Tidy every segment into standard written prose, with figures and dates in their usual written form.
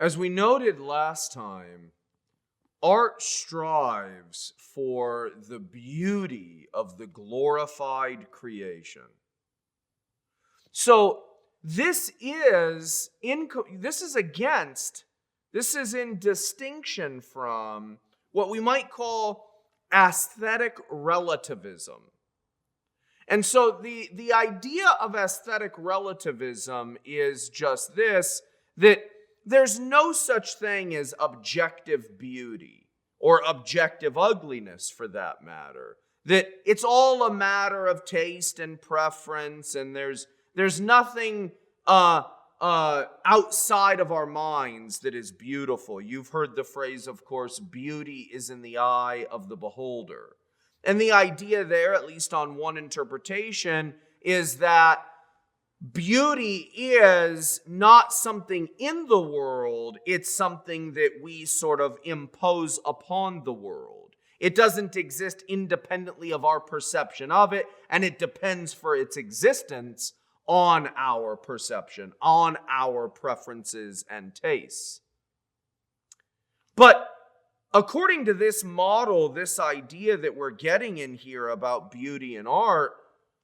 As we noted last time, art strives for the beauty of the glorified creation. So this is in distinction from what we might call aesthetic relativism. And so the idea of aesthetic relativism is just this, that there's no such thing as objective beauty or objective ugliness for that matter. That it's all a matter of taste and preference, and there's nothing outside of our minds that is beautiful. You've heard the phrase, of course, beauty is in the eye of the beholder. And the idea there, at least on one interpretation, is that beauty is not something in the world, it's something that we sort of impose upon the world. It doesn't exist independently of our perception of it, and it depends for its existence on our perception, on our preferences and tastes. But according to this model, this idea that we're getting in here about beauty and art,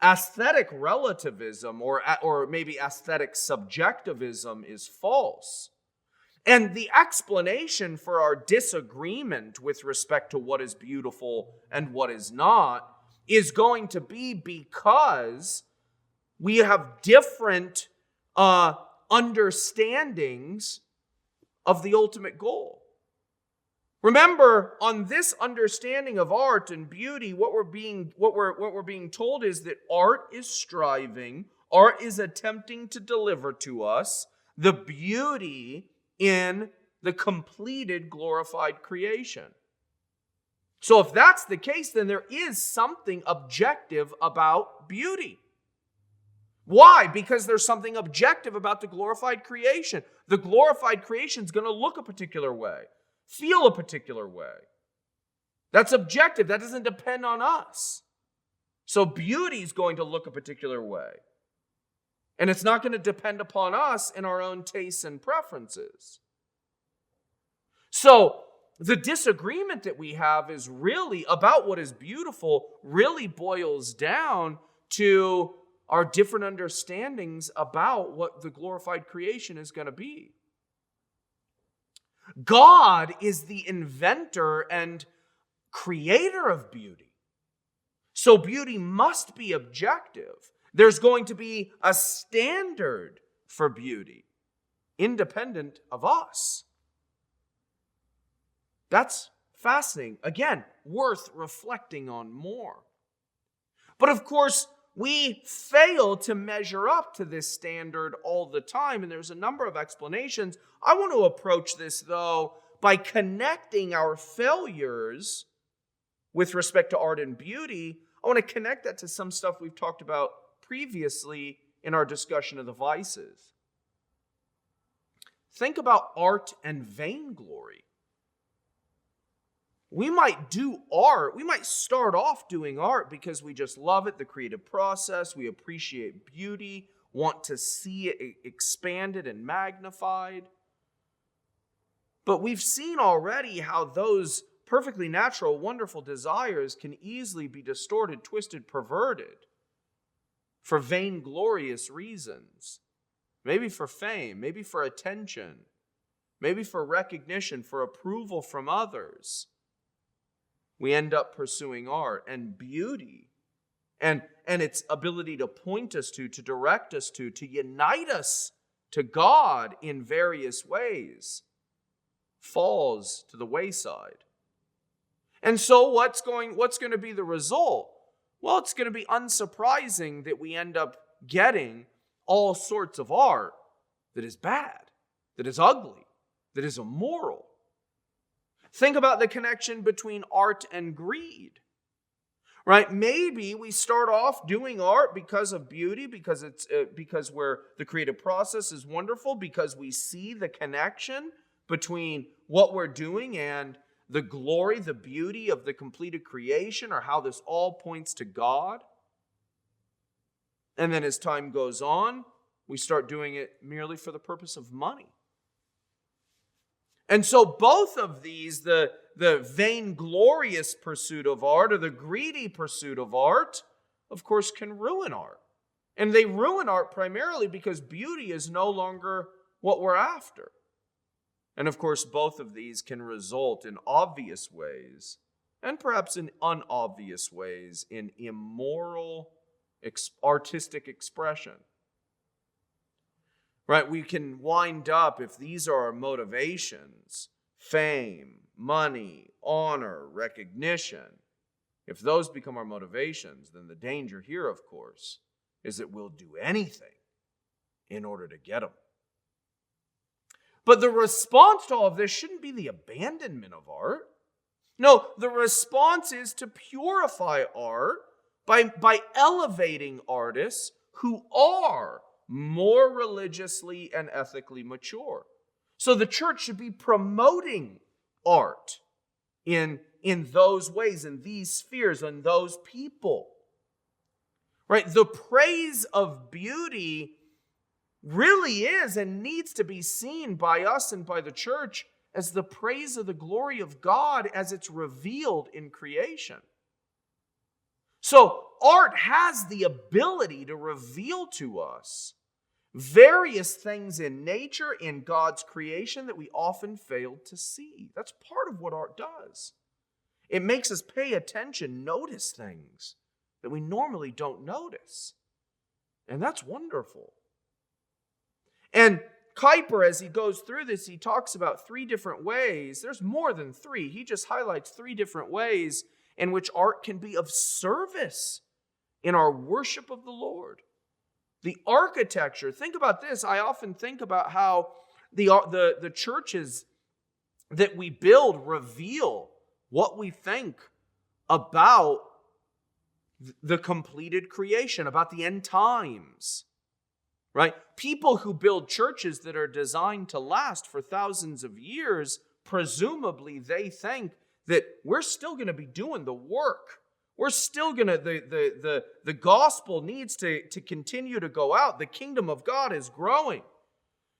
aesthetic relativism or maybe aesthetic subjectivism is false. And the explanation for our disagreement with respect to what is beautiful and what is not is going to be because we have different understandings of the ultimate goal. Remember, on this understanding of art and beauty, what we're being told is that art is attempting to deliver to us the beauty in the completed glorified creation. So if that's the case, then there is something objective about beauty. Why? Because there's something objective about the glorified creation. The glorified creation is going to look a particular way, feel a particular way. That's objective. That doesn't depend on us. So beauty is going to look a particular way. And it's not going to depend upon us in our own tastes and preferences. So the disagreement that we have is really about what is beautiful, really boils down to our different understandings about what the glorified creation is going to be. God is the inventor and creator of beauty. So beauty must be objective. There's going to be a standard for beauty, independent of us. That's fascinating. Again, worth reflecting on more. But of course, we fail to measure up to this standard all the time, and there's a number of explanations. I want to approach this, though, by connecting our failures with respect to art and beauty. I want to connect that to some stuff we've talked about previously in our discussion of the vices. Think about art and vainglory. We might do art. We might start off doing art because we just love it, the creative process. We appreciate beauty, want to see it expanded and magnified. But we've seen already how those perfectly natural, wonderful desires can easily be distorted, twisted, perverted for vainglorious reasons. Maybe for fame, maybe for attention, maybe for recognition, for approval from others. We end up pursuing art and beauty and its ability to point us to direct us to unite us to God in various ways falls to the wayside. And so what's going to be the result? Well, it's going to be unsurprising that we end up getting all sorts of art that is bad, that is ugly, that is immoral. Think about the connection between art and greed, right? Maybe we start off doing art because of beauty, because the creative process is wonderful, because we see the connection between what we're doing and the glory, the beauty of the completed creation, or how this all points to God. And then as time goes on, we start doing it merely for the purpose of money. And so both of these, the vainglorious pursuit of art or the greedy pursuit of art, of course, can ruin art. And they ruin art primarily because beauty is no longer what we're after. And of course, both of these can result in obvious ways, and perhaps in unobvious ways, in immoral artistic expression. Right? We can wind up, if these are our motivations, fame, money, honor, recognition, if those become our motivations, then the danger here, of course, is that we'll do anything in order to get them. But the response to all of this shouldn't be the abandonment of art. No, the response is to purify art by elevating artists who are more religiously and ethically mature. So the church should be promoting art in those ways, in these spheres, in those people. Right? The praise of beauty really is and needs to be seen by us and by the church as the praise of the glory of God as it's revealed in creation. So art has the ability to reveal to us various things in nature, in God's creation, that we often fail to see. That's part of what art does. It makes us pay attention, notice things that we normally don't notice. And that's wonderful. And Kuyper, as he goes through this, he talks about 3 different ways. There's more than 3. He just highlights 3 different ways in which art can be of service in our worship of the Lord. The architecture, think about this. I often think about how the churches that we build reveal what we think about the completed creation, about the end times. Right? People who build churches that are designed to last for thousands of years, presumably they think that we're still going to be doing the work. We're still going to, the gospel needs to continue to go out. The kingdom of God is growing.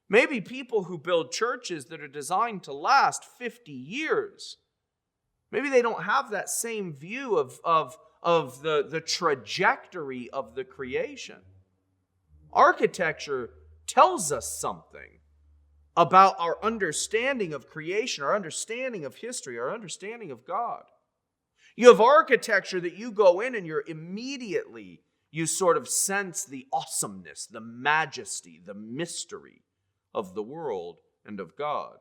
Maybe people who build churches that are designed to last 50 years, maybe they don't have that same view of the trajectory of the creation. Architecture tells us something about our understanding of creation, our understanding of history, our understanding of God. You have architecture that you go in and you sort of sense the awesomeness, the majesty, the mystery of the world and of God.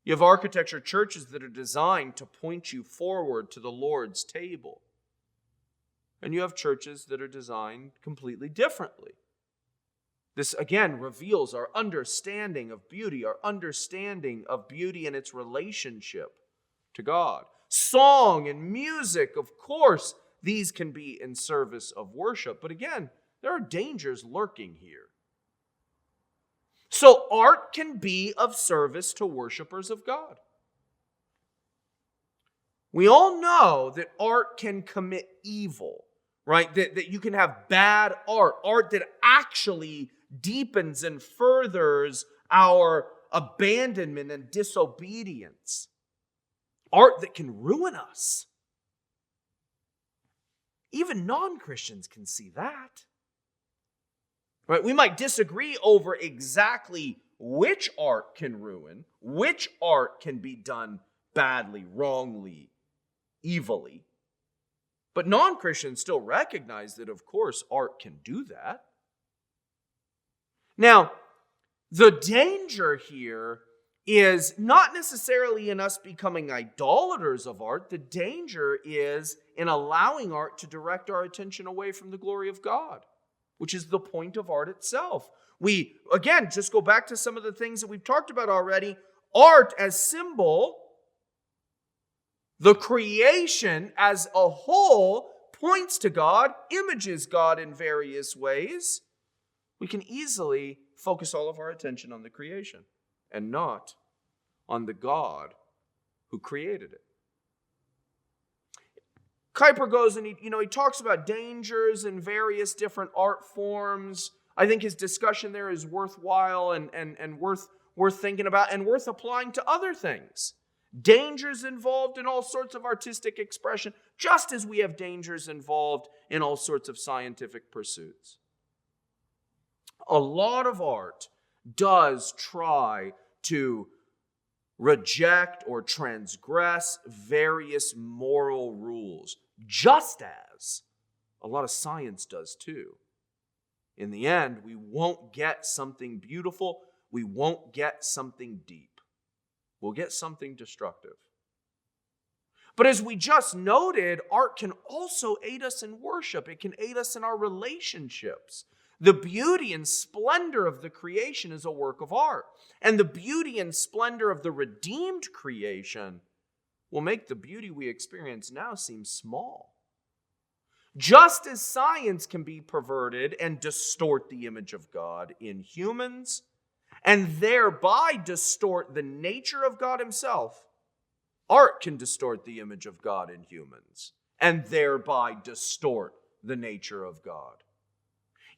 You have architecture churches that are designed to point you forward to the Lord's table. And you have churches that are designed completely differently. This, again, reveals our understanding of beauty and its relationship to God. Song and music, of course, these can be in service of worship. But again, there are dangers lurking here. So art can be of service to worshipers of God. We all know that art can commit evil, right? That you can have bad art that actually deepens and furthers our abandonment and disobedience. Art that can ruin us. Even non-Christians can see that. Right? We might disagree over exactly which art can ruin, which art can be done badly, wrongly, evilly. But non-Christians still recognize that, of course, art can do that. Now, the danger here is not necessarily in us becoming idolaters of art. The danger is in allowing art to direct our attention away from the glory of God, which is the point of art itself. We, again, just go back to some of the things that we've talked about already. Art as symbol, the creation as a whole points to God, images God in various ways. We can easily focus all of our attention on the creation and not on the God who created it. Kuyper goes and he talks about dangers in various different art forms. I think his discussion there is worthwhile and worth thinking about and worth applying to other things. Dangers involved in all sorts of artistic expression, just as we have dangers involved in all sorts of scientific pursuits. A lot of art does try to reject or transgress various moral rules, just as a lot of science does too. In the end, we won't get something beautiful. We won't get something deep. We'll get something destructive. But as we just noted, art can also aid us in worship. It can aid us in our relationships. The beauty and splendor of the creation is a work of art. And the beauty and splendor of the redeemed creation will make the beauty we experience now seem small. Just as science can be perverted and distort the image of God in humans, and thereby distort the nature of God himself, art can distort the image of God in humans, and thereby distort the nature of God.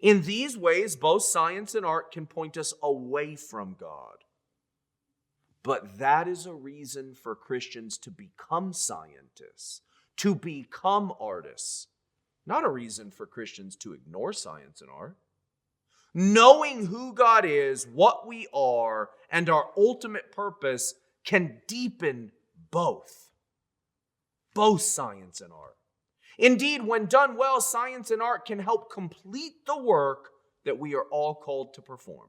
In these ways, both science and art can point us away from God. But that is a reason for Christians to become scientists, to become artists, not a reason for Christians to ignore science and art. Knowing who God is, what we are, and our ultimate purpose can deepen both science and art. Indeed, when done well, science and art can help complete the work that we are all called to perform.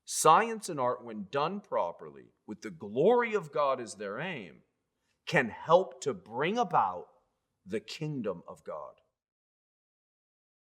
Science and art, when done properly, with the glory of God as their aim, can help to bring about the kingdom of God.